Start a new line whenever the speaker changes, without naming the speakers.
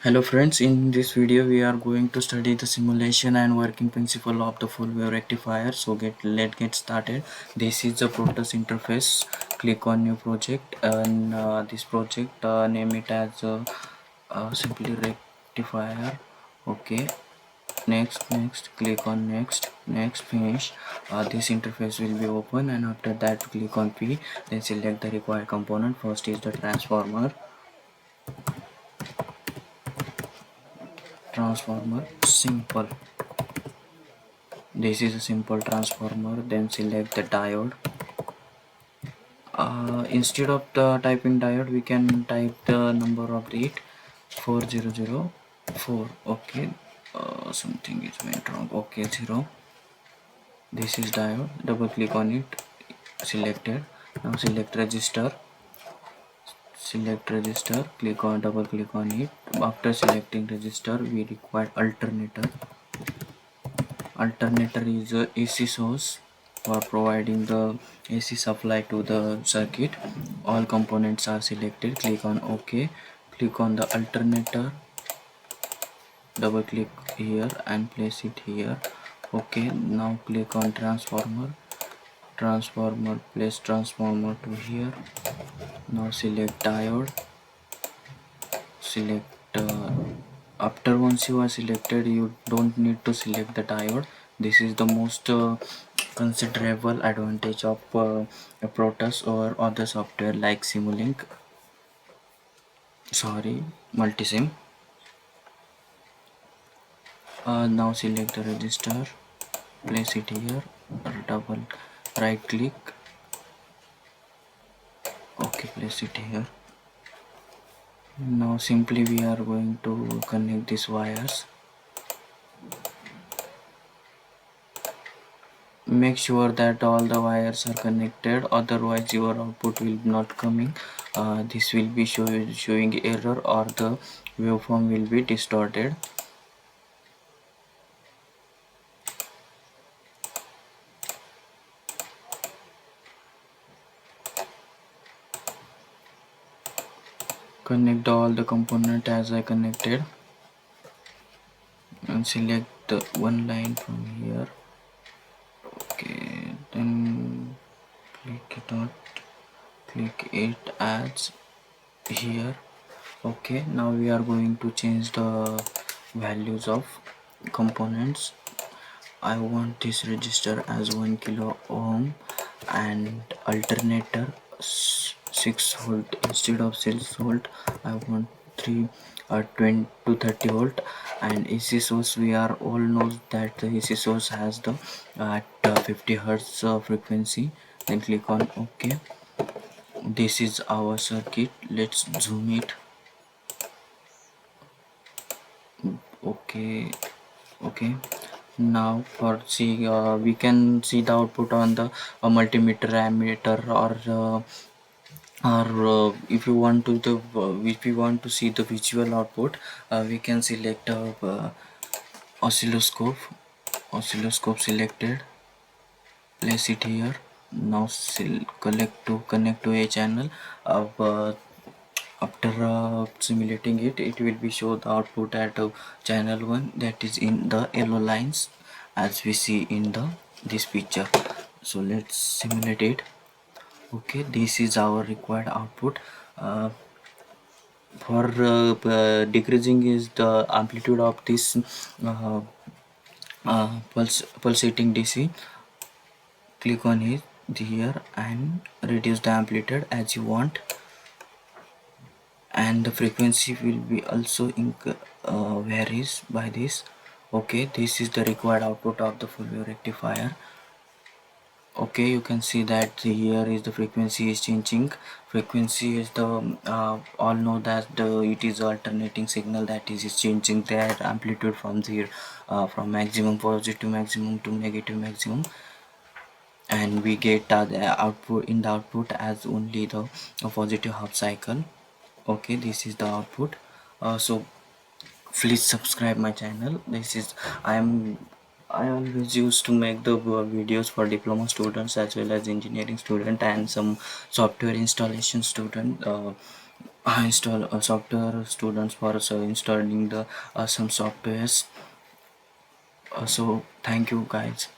Hello friends, in this video we are going to study the simulation and working principle of the full wave rectifier. So let's get started. This is the Protus interface. Click on new project and this project name it as simply rectifier. Okay, next, click on next, finish. This interface will be open and after that click on P, then select the required component. First is the transformer simple. This is a simple transformer. Then select the diode. Instead of the typing diode we can type the number of the 4004. Okay, something is went wrong. Okay, 0. This is diode. Double click on it. Selected. Now select register, click on double click on it. After selecting register we require alternator. Alternator is a AC source for providing the AC supply to the circuit. All components are selected. Click on OK. Click on the alternator. Double click here and place it here. OK. Now click on transformer. Place transformer to here. Now select diode. Select after once you are selected you don't need to select the diode. This is the most considerable advantage of Protus or other software like Simulink, Multisim. Now select the register, place it here, double right click. Okay, place it here. Now simply we are going to connect these wires. Make sure that all the wires are connected, otherwise your output will not coming. This will be showing error or the waveform will be distorted. Connect all the component as I connected and select the one line from here. Okay, then click it as here. Okay, now we are going to change the values of components. I want this register as 1 kilo ohm and alternator 6 volt instead of 6 volt. I want 20 to 30 volt, and AC source we are all knows that the AC source has the at 50 hertz frequency. Then click on OK. This is our circuit. Let's zoom it. Okay, now for see we can see the output on the multimeter, ammeter, or if you want to if we want to see the visual output, we can select oscilloscope selected, place it here. Now connect to a channel of after simulating it will be show the output at channel 1, that is in the yellow lines as we see in the this picture. So let's simulate it. Okay, this is our required output. For decreasing is the amplitude of this pulsating DC. Click on it here and reduce the amplitude as you want, and the frequency will be also varies by this. Okay, this is the required output of the full wave rectifier. Okay, you can see that here is the frequency is changing. Frequency is the all know that it is alternating signal, that is changing their amplitude from zero, from maximum positive maximum to negative maximum, and we get the output in the output as only the positive half cycle. Okay, this is the output. So please subscribe my channel. This is I always used to make the videos for diploma students as well as engineering student and some software installation student. I install a software students for installing the some softwares. So thank you guys.